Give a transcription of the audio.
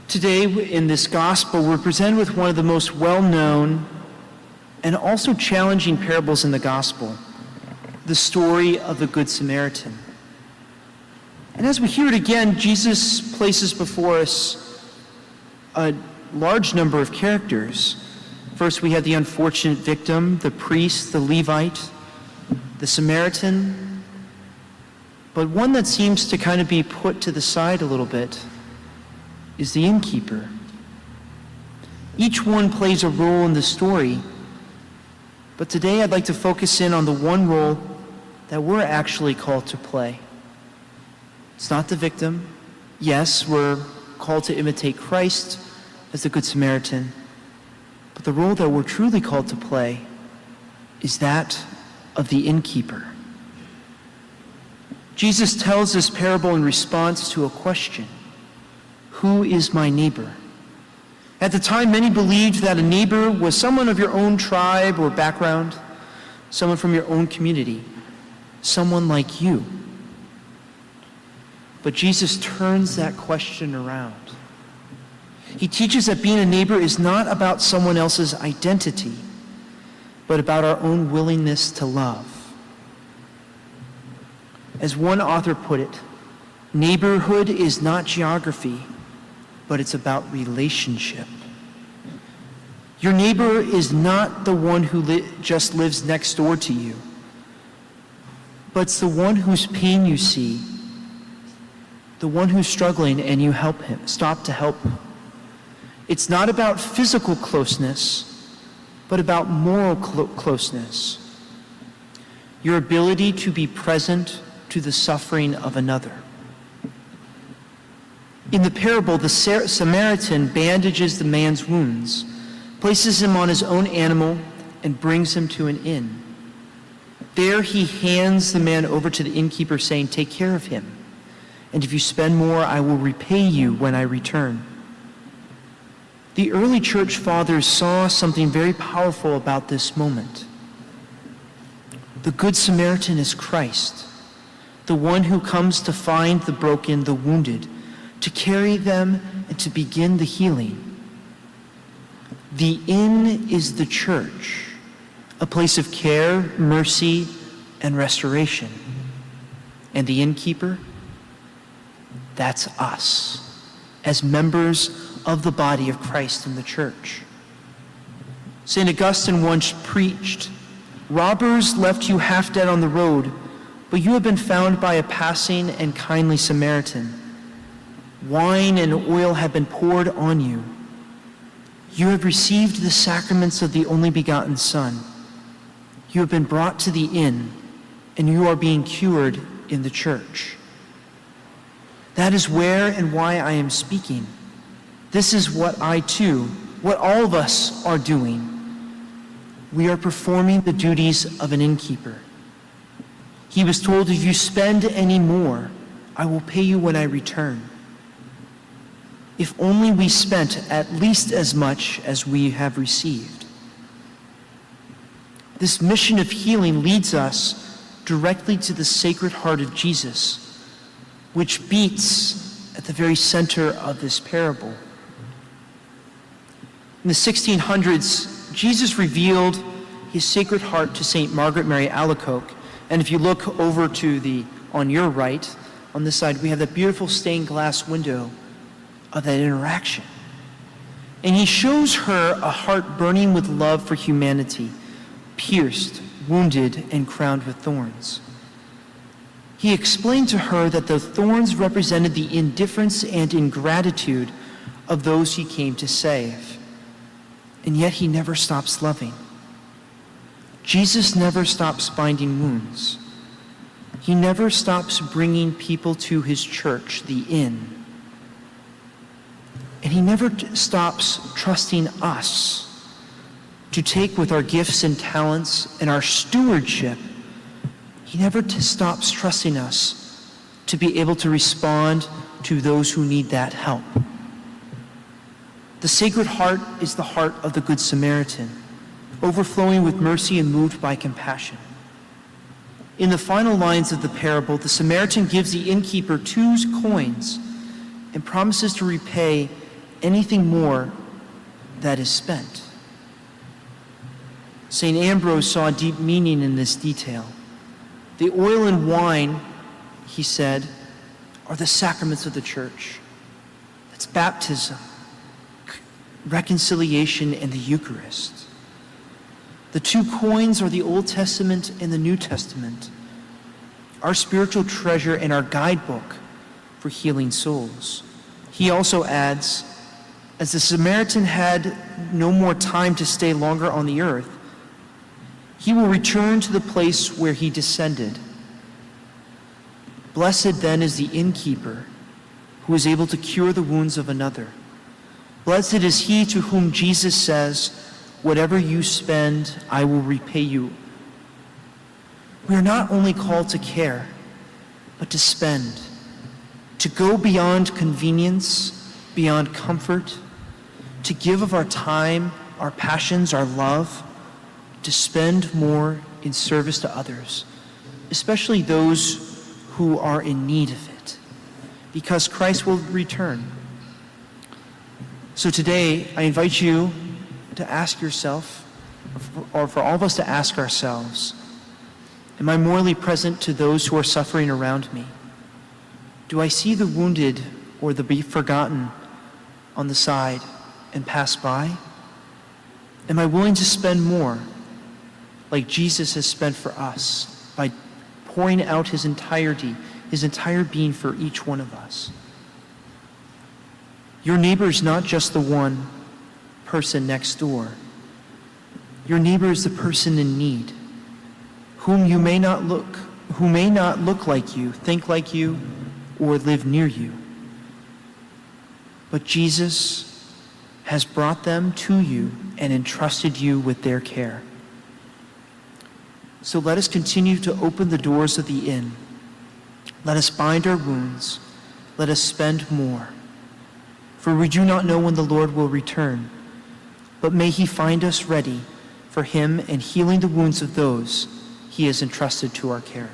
Today in this gospel, we're presented with one of the most well-known and also challenging parables in the gospel, the story of the Good Samaritan. And as we hear it again, Jesus places before us a large number of characters. First, we have the unfortunate victim, the priest, the Levite, the Samaritan, but one that seems to kind of be put to the side a little bit is the innkeeper. Each one plays a role in the story, but today I'd like to focus in on the one role that we're actually called to play. It's not the victim. Yes, we're called to imitate Christ as the Good Samaritan, but the role that we're truly called to play is that of the innkeeper. Jesus tells this parable in response to a question: who is my neighbor? At the time, many believed that a neighbor was someone of your own tribe or background, someone from your own community, someone like you. But Jesus turns that question around. He teaches that being a neighbor is not about someone else's identity, but about our own willingness to love. As one author put it, neighborhood is not geography, but it's about relationship. Your neighbor is not the one who just lives next door to you, but it's the one whose pain you see, the one who's struggling and you help him, stop to help. It's not about physical closeness, but about moral closeness. Your ability to be present to the suffering of another. In the parable, the Samaritan bandages the man's wounds, places him on his own animal, and brings him to an inn. There he hands the man over to the innkeeper, saying, "Take care of him, and if you spend more, I will repay you when I return." The early church fathers saw something very powerful about this moment. The Good Samaritan is Christ, the one who comes to find the broken, the wounded, to carry them and to begin the healing. The inn is the church, a place of care, mercy, and restoration. And the innkeeper? That's us, as members of the body of Christ in the church. St. Augustine once preached, "Robbers left you half dead on the road, but you have been found by a passing and kindly Samaritan. Wine and oil have been poured on you. You have received the sacraments of the only begotten Son. You have been brought to the inn, and you are being cured in the church." That is where and why I am speaking. This is what I too, what all of us are doing. We are performing the duties of an innkeeper. He was told, "If you spend any more, I will pay you when I return." If only we spent at least as much as we have received. This mission of healing leads us directly to the Sacred Heart of Jesus, which beats at the very center of this parable. In the 1600s, Jesus revealed his Sacred Heart to St. Margaret Mary Alacoque. And if you look over to on your right, on this side, we have that beautiful stained glass window of that interaction. And he shows her a heart burning with love for humanity, pierced, wounded, and crowned with thorns. He explained to her that the thorns represented the indifference and ingratitude of those he came to save. And yet he never stops loving. Jesus never stops binding wounds. He never stops bringing people to his church, the inn. And he never stops trusting us to take with our gifts and talents and our stewardship. He never stops trusting us to be able to respond to those who need that help. The Sacred Heart is the heart of the Good Samaritan, overflowing with mercy and moved by compassion. In the final lines of the parable, the Samaritan gives the innkeeper 2 coins and promises to repay anything more that is spent. St. Ambrose saw deep meaning in this detail. The oil and wine, he said, are the sacraments of the church. That's baptism, reconciliation, and the Eucharist. The 2 coins are the Old Testament and the New Testament, our spiritual treasure and our guidebook for healing souls. He also adds, as the Samaritan had no more time to stay longer on the earth, he will return to the place where he descended. Blessed then is the innkeeper who is able to cure the wounds of another. Blessed is he to whom Jesus says, whatever you spend, I will repay you. We are not only called to care, but to spend, to go beyond convenience, beyond comfort, to give of our time, our passions, our love, to spend more in service to others, especially those who are in need of it, because Christ will return. So today, I invite you to ask yourself, or for all of us to ask ourselves, am I morally present to those who are suffering around me? Do I see the wounded or the forgotten on the side and pass by? Am I willing to spend more, like Jesus has spent for us, by pouring out his entire being for each one of us? Your neighbor is not just the one person next door. Your neighbor is the person in need, who may not look like you, think like you, or live near you. But Jesus has brought them to you and entrusted you with their care. So let us continue to open the doors of the inn. Let us bind our wounds. Let us spend more. For we do not know when the Lord will return, but may he find us ready for him and healing the wounds of those he has entrusted to our care.